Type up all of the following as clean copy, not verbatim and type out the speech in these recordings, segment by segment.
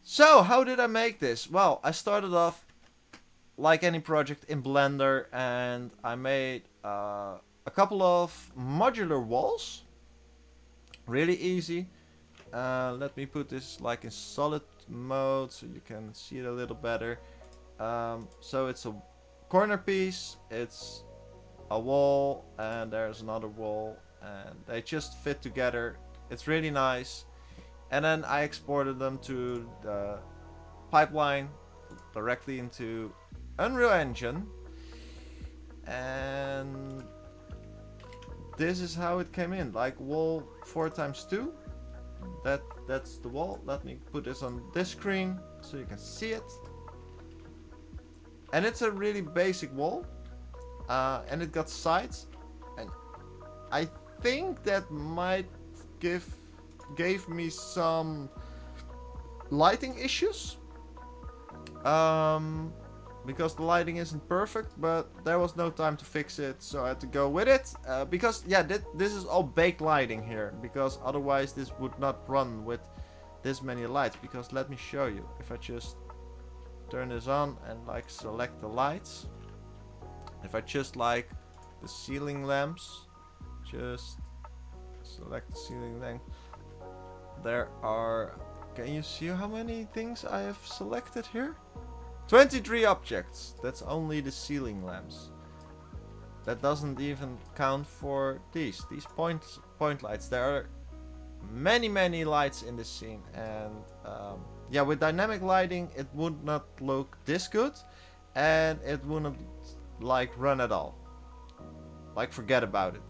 So, how did I make this? Well, I started off like any project in Blender, and I made a couple of modular walls. Really easy. Let me put this like in solid mode so you can see it a little better. So it's a corner piece, it's a wall, and there's another wall, and they just fit together. It's really nice. And then I exported them to the pipeline directly into Unreal Engine, and this is how it came in, like wall 4x2. That's the wall. Let me put this on this screen so you can see it. And it's a really basic wall, and it got sides, and I think that might gave me some lighting issues, because the lighting isn't perfect, but there was no time to fix it, so I had to go with it, because yeah, this is all baked lighting here, because otherwise this would not run with this many lights. Because let me show you, if I just turn this on and like select the lights, if I just like the ceiling lamps, just select the ceiling lamp, there are, can you see how many things I have selected here? 23 objects. That's only the ceiling lamps. That doesn't even count for these point lights. There are many lights in this scene, and yeah, with dynamic lighting it would not look this good, and it wouldn't like run at all. Like, forget about it.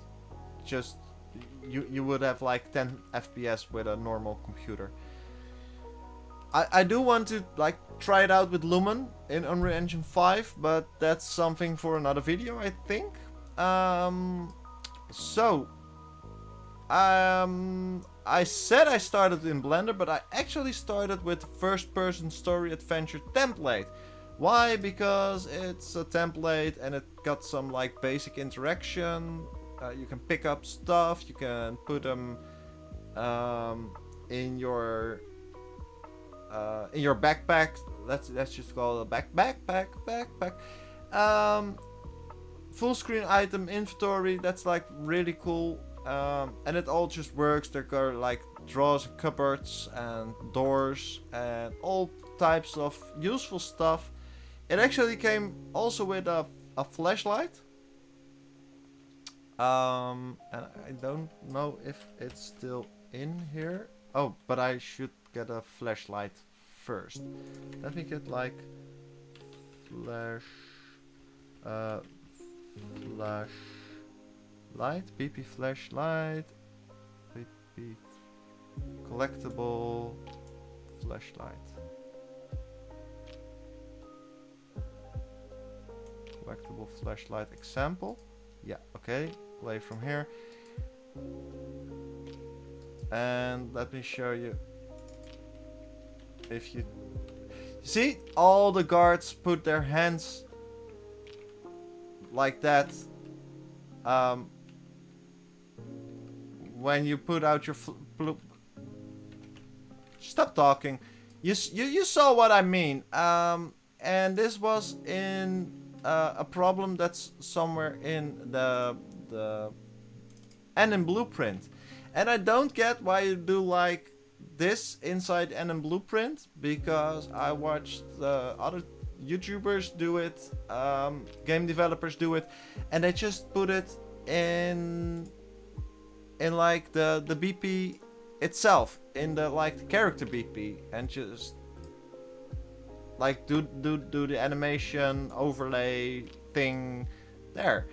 Just you would have like 10 FPS with a normal computer. I do want to like try it out with Lumen in Unreal Engine 5, but that's something for another video, I think. I said I started in Blender, but I actually started with first-person story adventure template. Why? Because it's a template and it got some like basic interaction. You can pick up stuff, you can put them in your backpack. Let's just call it a backpack. Full screen item inventory. That's like really cool. And it all just works. There are like drawers and cupboards and doors and all types of useful stuff. It actually came also with a flashlight. And I don't know if it's still in here. Oh, but I should get a flashlight first. Let me get like flash light, BP flashlight, BP collectible flashlight. Collectible flashlight example. Yeah, okay. Play from here. And let me show you. If you see, all the guards put their hands like that. When you put out your stop talking. You saw what I mean. And this was in a problem that's somewhere in the NM Blueprint, and I don't get why you do like this inside NM Blueprint, because I watched other YouTubers do it, game developers do it, and they just put it in like the BP itself, in the like the character BP, and just like do the animation overlay thing there.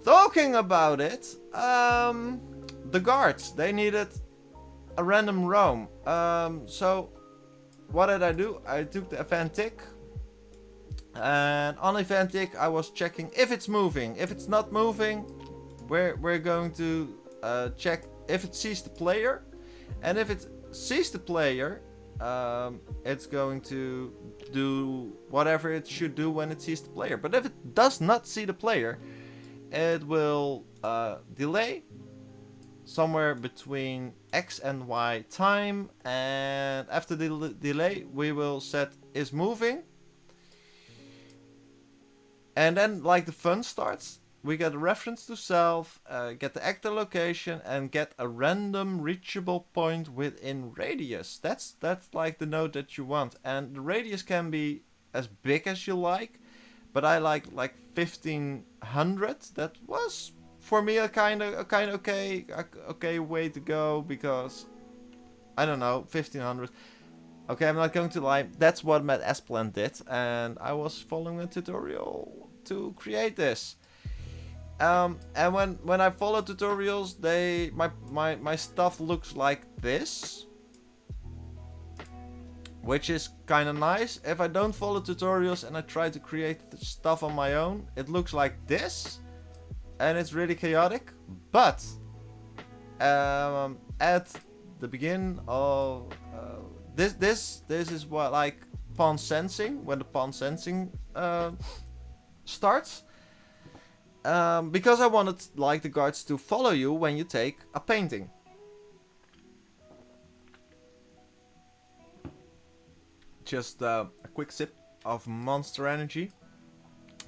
Talking about it, the guards, they needed a random roam. So what did I do? I took the event tick, and on event tick I was checking if it's moving. If it's not moving, we're going to check if it sees the player, and if it sees the player, it's going to do whatever it should do when it sees the player. But if it does not see the player, it will delay somewhere between X and Y time, and after the delay we will set is moving. And then like the fun starts. We get a reference to self, get the actor location, and get a random reachable point within radius. That's like the node that you want, and the radius can be as big as you like, but I like 1500. That was for me a kind of okay way to go, because I don't know, 1500. Okay, I'm not going to lie. That's what Matt Esplan did, and I was following a tutorial to create this. And when I follow tutorials, my stuff looks like this, which is kind of nice. If I don't follow tutorials and I try to create stuff on my own, it looks like this, and it's really chaotic. But at the beginning of this is what, like, pawn sensing, when the pawn sensing starts. Because I wanted like the guards to follow you when you take a painting. Just a quick sip of Monster Energy,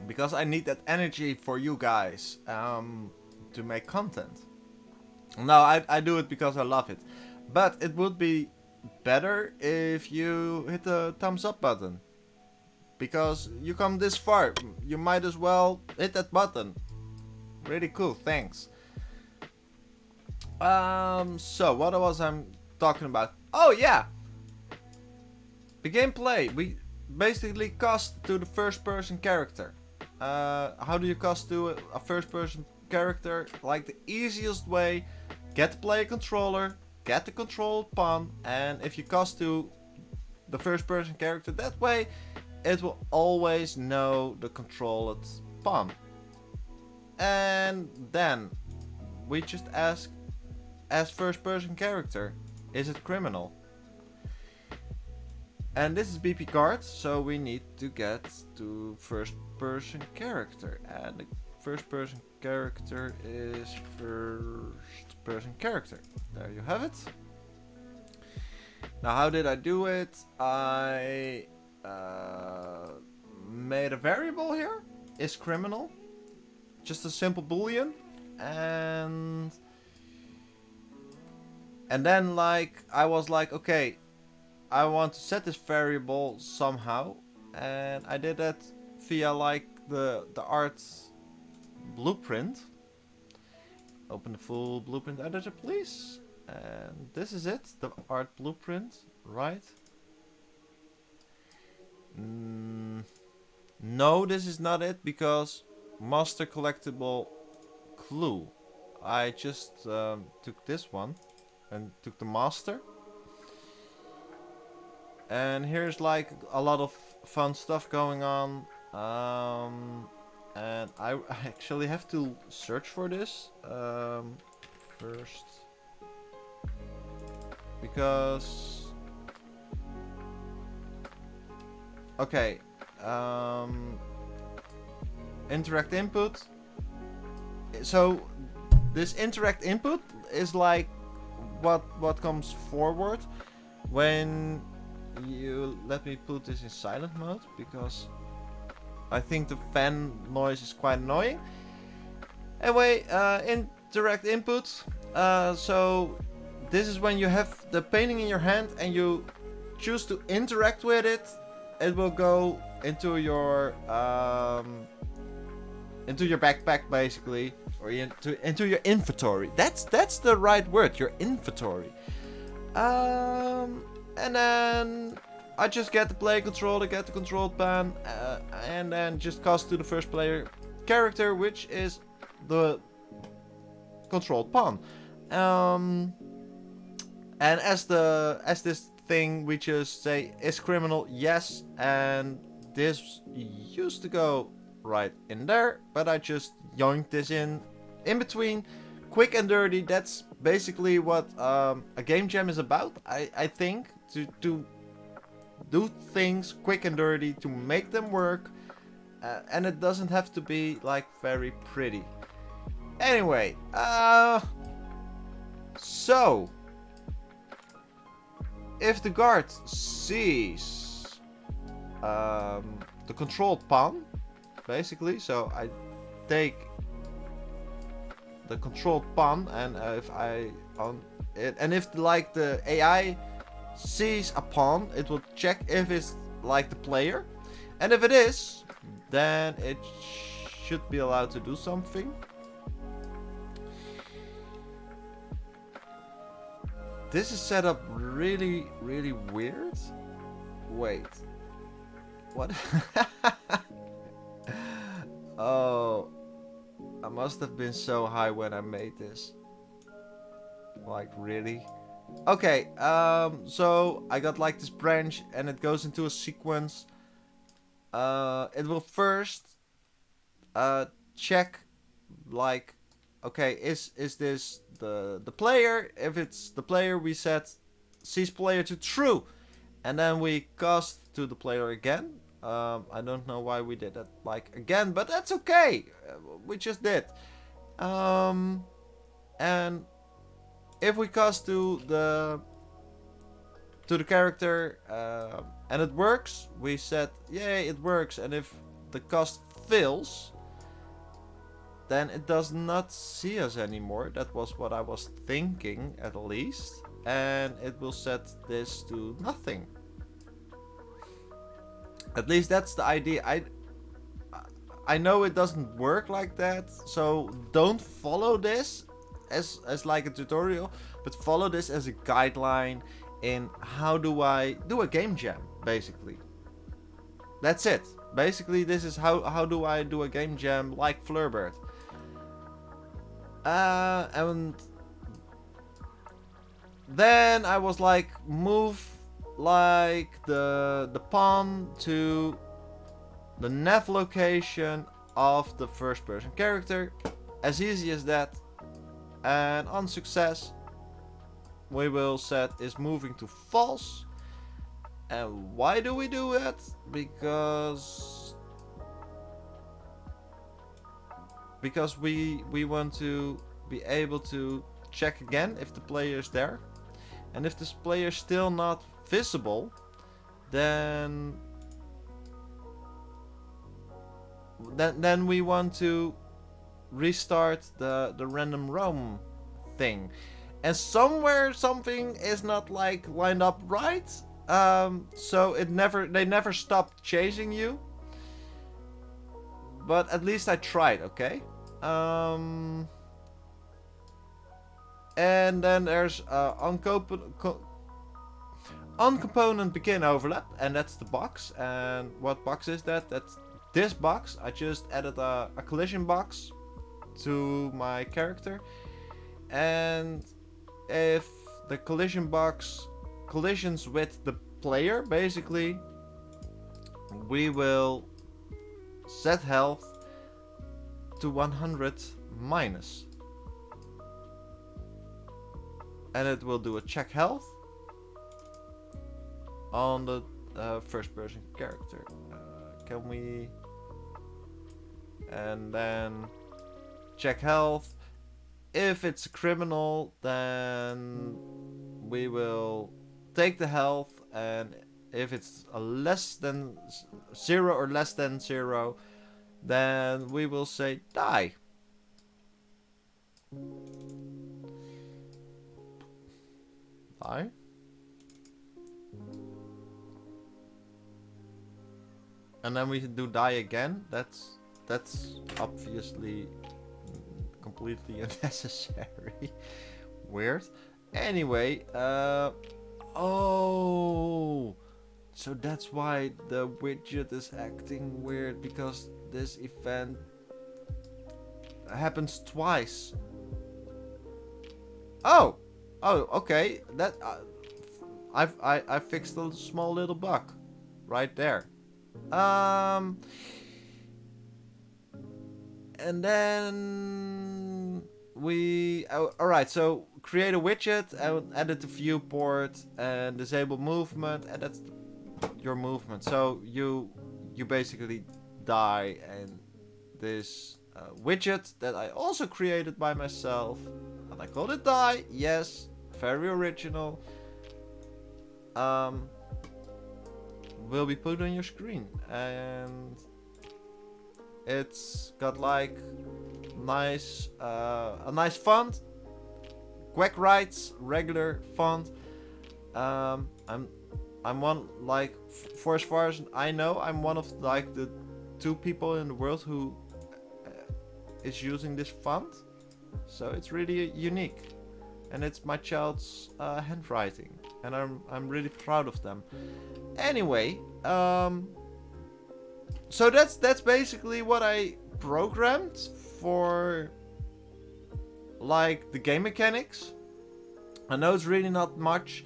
because I need that energy for you guys to make content. No, I do it because I love it, but it would be better if you hit the thumbs up button, because you come this far, you might as well hit that button. Really cool, thanks. So what was I talking about? Oh yeah, the gameplay. We basically cast to the first person character. How do you cast to a first person character? Like the easiest way, get the player controller, get the controlled pawn, and if you cast to the first person character that way, it will always know the controlled pawn. And then we just ask, as first person character, is it criminal? And this is BP guard, so we need to get to first person character, and the first person character is first person character. There you have it. Now how did I do it? I made a variable here, is criminal. Just a simple boolean, and then like I was like, okay, I want to set this variable somehow, and I did that via like the art blueprint. Open the full blueprint editor, please, and this is it, the art blueprint, right? No, this is not it, because master collectible clue. I just took this one and took the master, and here's like a lot of fun stuff going on, and I actually have to search for this first, because okay, interact input. So this interact input is like what comes forward when you, let me put this in silent mode, because I think the fan noise is quite annoying. Anyway, interact input. So this is when you have the painting in your hand and you choose to interact with it. It will go into your backpack basically, or into your inventory. That's the right word, your inventory. And then I just get the player controller, get the control pan, and then just cast to the first player character, which is the controlled pawn. And as this thing, we just say is criminal, yes, and this used to go right in there, but I just yoinked this in between, quick and dirty. That's basically what a game jam is about. I think to do things quick and dirty, to make them work, and it doesn't have to be like very pretty. Anyway, so if the guard sees the controlled pawn, basically, so I take the controlled pawn, and if I on it, and if like the AI sees a pawn, it will check if it's like the player, and if it is, then it should be allowed to do something. This is set up really, really weird. Wait. What? Oh. I must have been so high when I made this. Like, really? Okay, so I got like this branch and it goes into a sequence. It will first check, like, okay, is this the player? If it's the player, we set sees player to true, and then we cast to the player again. I don't know why we did that like again, but that's okay. We just did. And if we cast to the character and it works, we said yay, it works. And if the cast fails, then it does not see us anymore. That was what I was thinking, at least. And it will set this to nothing. At least that's the idea. I know it doesn't work like that, so don't follow this as like a tutorial, but follow this as a guideline in how do I do a game jam, basically. That's it. Basically, this is how do I do a game jam like Flurbird. And then I was like, move like the pawn to the nav location of the first person character. As easy as that. And on success, we will set is moving to false. And why do we do that? Because we want to be able to check again if the player is there. And if this player is still not visible, then we want to restart the random roam thing. And somewhere something is not like lined up right. So they never stop chasing you. But at least I tried, okay? And then there's on component begin overlap, and that's the box. And what box is that? That's this box. I just added a collision box to my character, and if the collision box collisions with the player, basically, we will set health to 100 minus. And it will do a check health on the first person character. Can we? And then check health. If it's a criminal, then we will take the health, and if it's a less than 0 or less than 0, then we will say die. Die. And then we do die again. That's obviously completely unnecessary. Weird. Anyway, oh, so that's why the widget is acting weird, because this event happens twice. Oh, okay. That I fixed a small little bug right there. And then we alright, so create a widget and edit the viewport and disable movement, and that's your movement. So you basically die, and this widget that I also created by myself, and I called it die. Yes, very original. will be put on your screen, and it's got like a nice font, Quack writes regular font. I'm one, like, for as far as I know, I'm one of like the 2 people in the world who is using this font, so it's really unique, and it's my child's handwriting, and I'm really proud of them. Anyway, so that's basically what I programmed for, like, the game mechanics. I know it's really not much,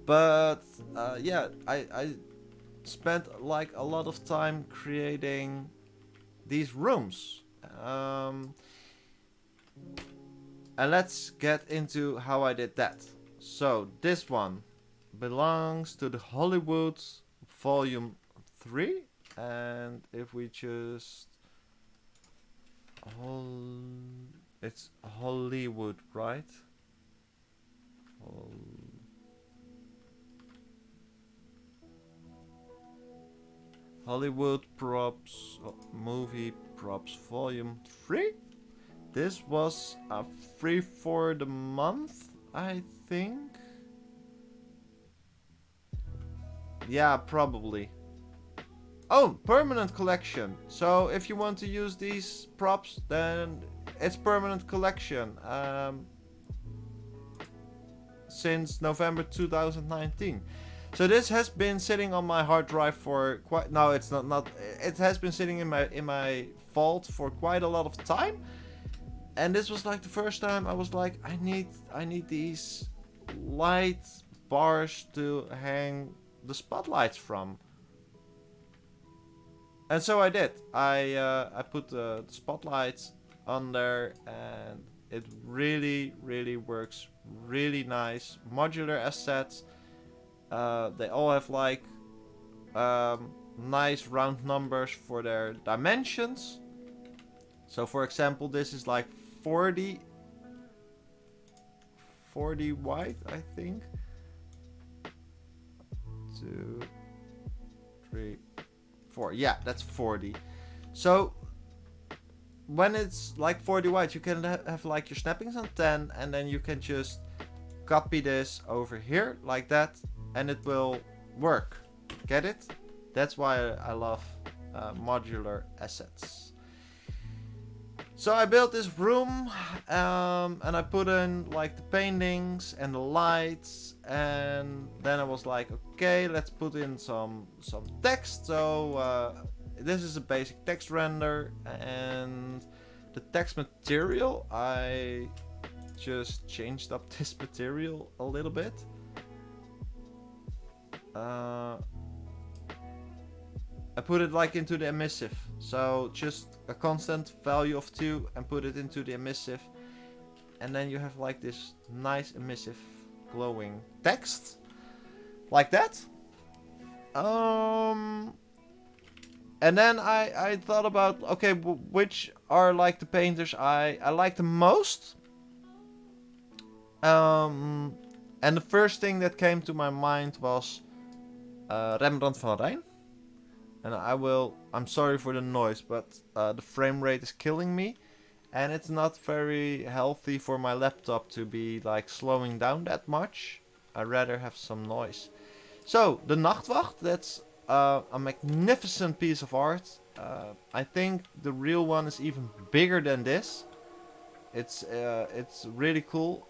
but yeah, I spent like a lot of time creating these rooms. And let's get into how I did that. So this one belongs to the Hollywood Volume 3, and if we just it's Hollywood, right? Hollywood Props, Movie Props Volume 3. This was free for the month, I think. Yeah, probably. Oh, permanent collection. So if you want to use these props, then it's permanent collection. Since November 2019. So this has been sitting on my hard drive for quite... No, it's not. It has been sitting in my vault for quite a lot of time. And this was like the first time I was like, I need these light bars to hang the spotlights from. And so I did. I put the spotlights on there, and it really works really nice. Modular Assets. They all have like nice round numbers for their dimensions. So for example, this is like 40 wide, I think. 2, 3, 4. Yeah, that's 40. So when it's like 40 wide, you can have like your snappings on 10, and then you can just copy this over here like that, and it will work. Get it? That's why I love Modular Assets. So I built this room, and I put in like the paintings and the lights, and then I was like, okay, let's put in some text. So this is a basic text render, and the text material, I just changed up this material a little bit. I put it like into the emissive, so just a constant value of 2 and put it into the emissive, and then you have like this nice emissive glowing text like that. And then I thought about, okay, which are like the painters I like the most. And the first thing that came to my mind was Rembrandt van Rijn. And I'm sorry for the noise, but the frame rate is killing me. And it's not very healthy for my laptop to be like slowing down that much. I'd rather have some noise. So, the Nachtwacht, that's a magnificent piece of art. I think the real one is even bigger than this. It's really cool.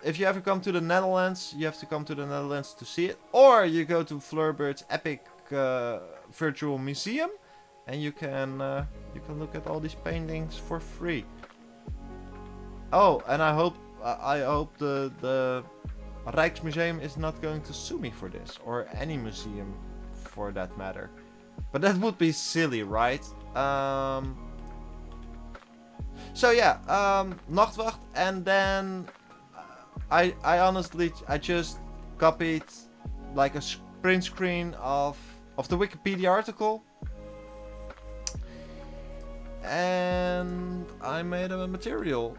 If you ever come to the Netherlands, you have to come to the Netherlands to see it. Or you go to Fleurbird's epic virtual museum, and you can look at all these paintings for free. Oh, and I hope the Rijksmuseum is not going to sue me for this, or any museum for that matter. But that would be silly, right? So yeah, Nachtwacht, and then I honestly just copied like a print screen of the Wikipedia article, and I made a material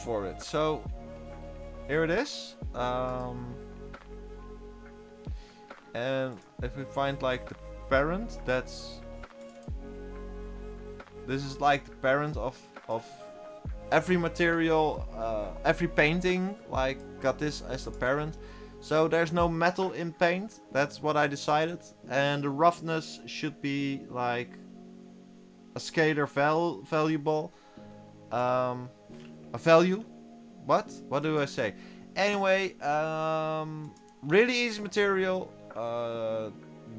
for it. So here it is. And if we find like the parent, this is like the parent of every material, every painting, like got this as the parent. So there's no metal in paint, that's what I decided. And the roughness should be like a scalar valuable, a value. What do I say? Anyway, really easy material.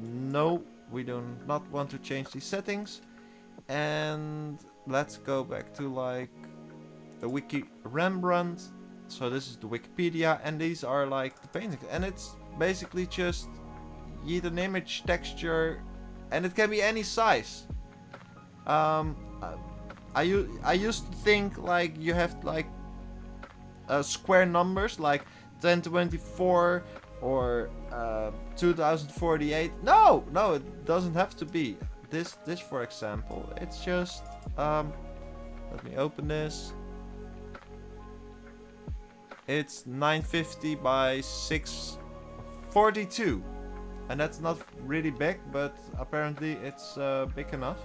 No, we do not want to change these settings. And let's go back to like the wiki Rembrandt. So this is the Wikipedia, and these are like the paintings, and it's basically just yeet an image texture, and it can be any size. I used to think like you have like square numbers like 1024 or 2048. No, it doesn't have to be. This for example, it's just let me open this. It's 950 by 642, and that's not really big, but apparently it's big enough.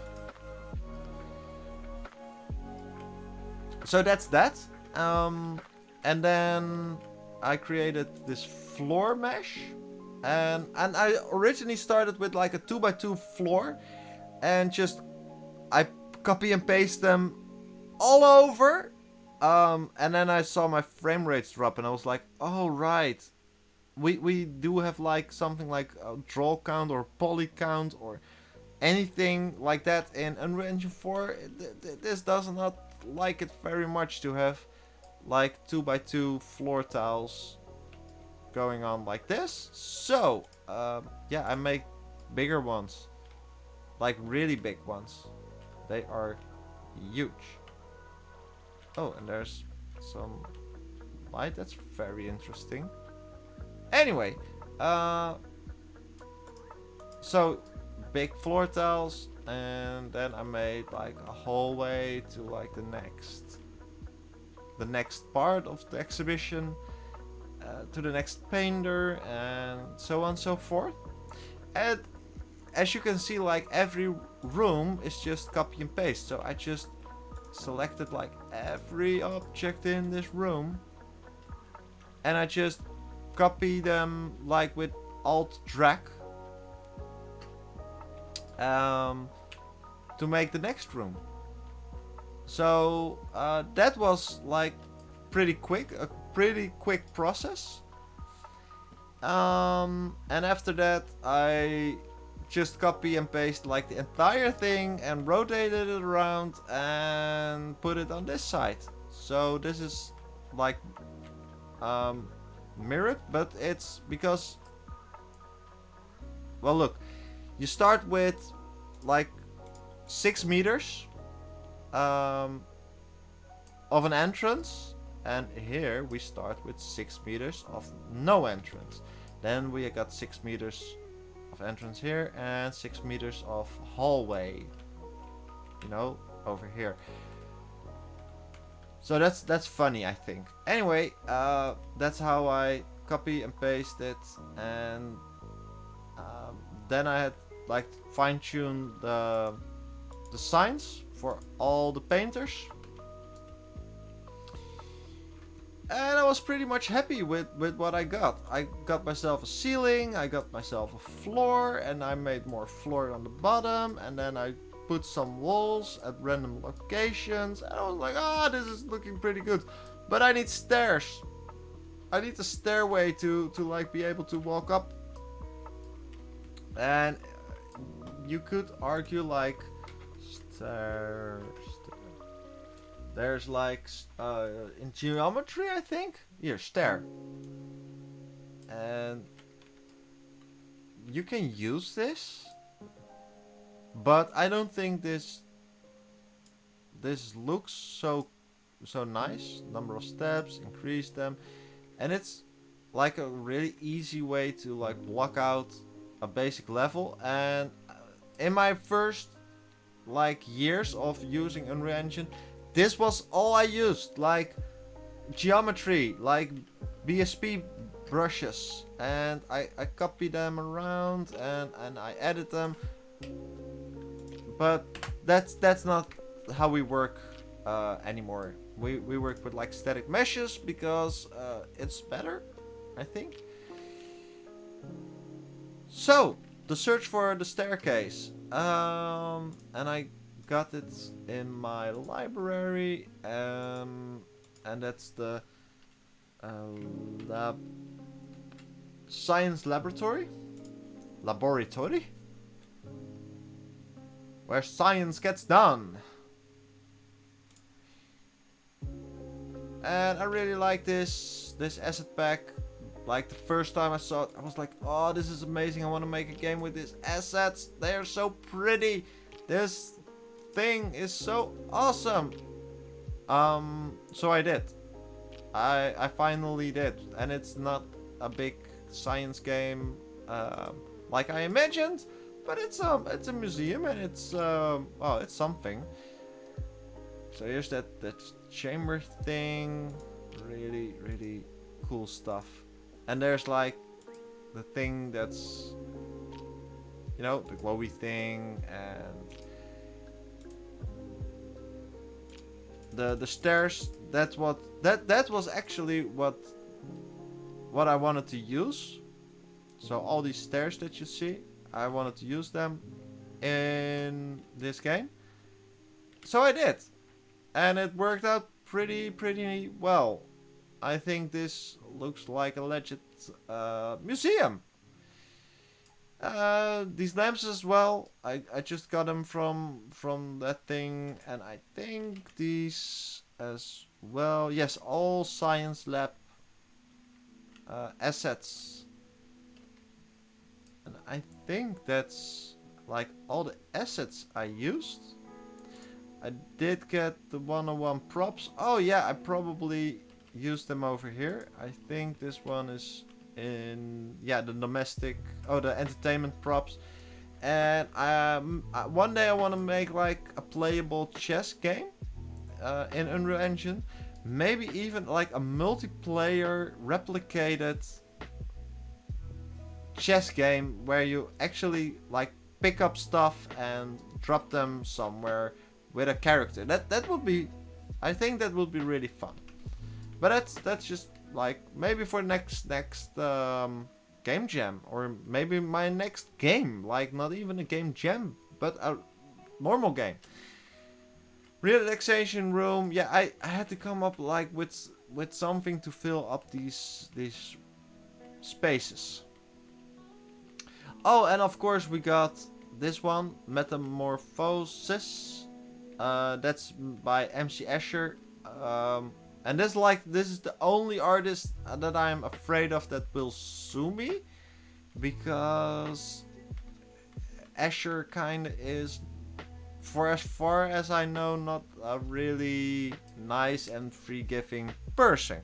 So that's that. And then I created this floor mesh, and I originally started with like a 2x2 floor, and just I copy and paste them all over. And then I saw my frame rates drop, and I was like, oh right, we do have like something like a draw count or poly count or anything like that in Unreal Engine 4. This does not like it very much to have like 2x2 floor tiles going on like this. So yeah, I make bigger ones, like really big ones. They are huge. Oh, and there's some light. That's very interesting. Anyway, so big floor tiles, and then I made like a hallway to like the next part of the exhibition, to the next painter, and so on and so forth. And as you can see, like every room is just copy and paste. So I just selected like every object in this room, and I just copy them like with Alt drag to make the next room. So that was like a pretty quick process. And after that I just copy and paste like the entire thing and rotated it around and put it on this side. So this is like mirrored, but it's because, well, look, you start with like 6 meters of an entrance, and here we start with 6 meters of no entrance. Then we got 6 meters of entrance here and 6 meters of hallway, you know, over here. So that's funny, I think. Anyway, that's how I copy and paste it, and then I had like fine-tune the signs for all the painters, and I was pretty much happy with what I got. I got myself a ceiling, I got myself a floor, and I made more floor on the bottom, and then I put some walls at random locations, and I was like, this is looking pretty good. But I need stairs. I need a stairway to like be able to walk up. And you could argue like stairs. There's like in geometry, I think. Here, stair. And you can use this, but I don't think this looks so nice. Number of steps, increase them, and it's like a really easy way to like block out a basic level. And in my first like years of using Unreal Engine, this was all I used, like geometry, like BSP brushes, and I copy them around and I edit them. But that's not how we work anymore. We work with like static meshes because it's better, I think. So the search for the staircase, and I got it in my library, and that's the lab science laboratory, where science gets done. And I really like this asset pack. Like the first time I saw it, I was like, oh, this is amazing. I want to make a game with these assets. They are so pretty. This thing is so awesome. So I did. I finally did. And it's not a big science game like I imagined. But it's a museum and it's well, it's something. So here's that chamber thing. Really, really cool stuff. And there's like the thing that's, you know, the glowy thing, and the stairs. That's what that was actually what I wanted to use. So all these stairs that you see, I wanted to use them in this game. So I did. And it worked out pretty well. I think this looks like a legit museum. These lamps as well. I just got them from that thing, and I think these as well. Yes, all science lab assets. And I think that's like all the assets I used. I did get the 101 props. Oh yeah, I probably used them over here. I think this one is in, yeah, the domestic, the entertainment props. And one day I want to make like a playable chess game in Unreal Engine. Maybe even like a multiplayer replicated chess game where you actually like pick up stuff and drop them somewhere with a character. That would be, I think that would be really fun. But that's just like maybe for next game jam, or maybe my next game, like not even a game jam but a normal game. Relaxation room. Yeah, I had to come up like with something to fill up these spaces. Oh, and of course we got this one, Metamorphosis. That's by MC Escher. And this is the only artist that I'm afraid of that will sue me, because Escher kind of is, for as far as I know, not a really nice and free-giving person.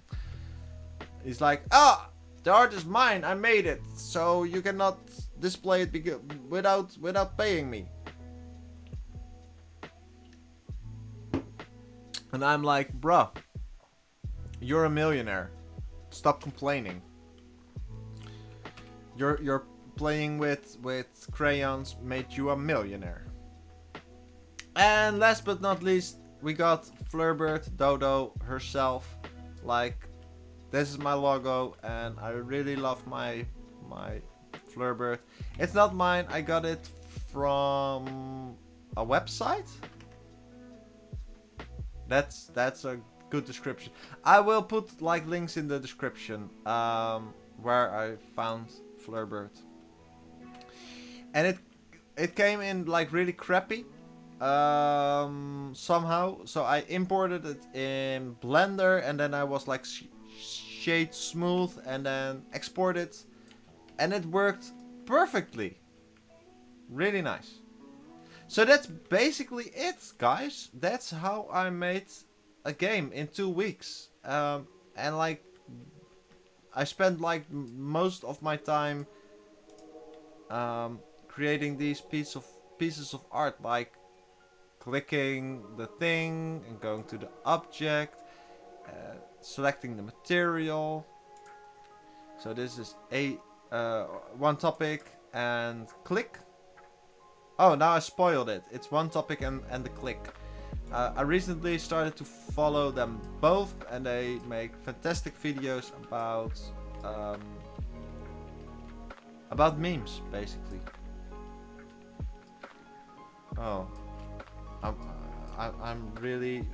He's like, the art is mine, I made it, so you cannot display it without paying me. And I'm like, bruh, you're a millionaire. Stop complaining. You're playing with crayons made you a millionaire. And last but not least, we got Flurbird Dodo herself. Like, this is my logo, and I really love my Flurbird. It's not mine. I got it from a website. That's a good description. I will put like links in the description where I found Flurbird. And it came in like really crappy somehow. So I imported it in Blender, and then I was like shade smooth, and then export it, and it worked perfectly. Really nice. So that's basically it, guys. That's how I made a game in 2 weeks. And like, I spent like most of my time creating these pieces of art, like clicking the thing and going to the object, selecting the material, So this is a one topic and click. Oh, now I spoiled it. It's one topic and the click. I recently started to follow them both, and they make fantastic videos about memes, basically. Oh, I'm really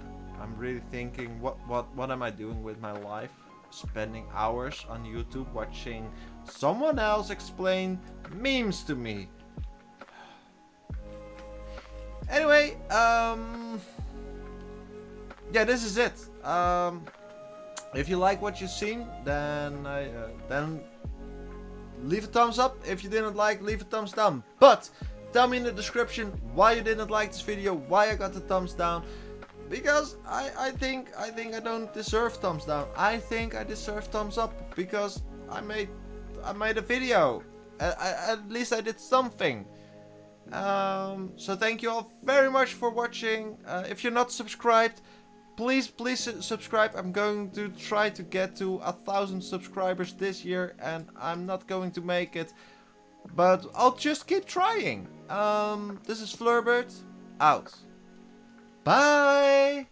thinking, what am I doing with my life? Spending hours on YouTube watching someone else explain memes to me. Anyway, yeah, this is it. If you like what you've seen, then leave a thumbs up. If you didn't like, leave a thumbs down. But tell me in the description why you didn't like this video, why I got the thumbs down. Because I think I don't deserve thumbs down. I think I deserve thumbs up because I made a video. At least I did something. So thank you all very much for watching. If you're not subscribed, please subscribe. I'm going to try to get to 1,000 subscribers this year, and I'm not going to make it, but I'll just keep trying. This is Flurbert, out. Bye!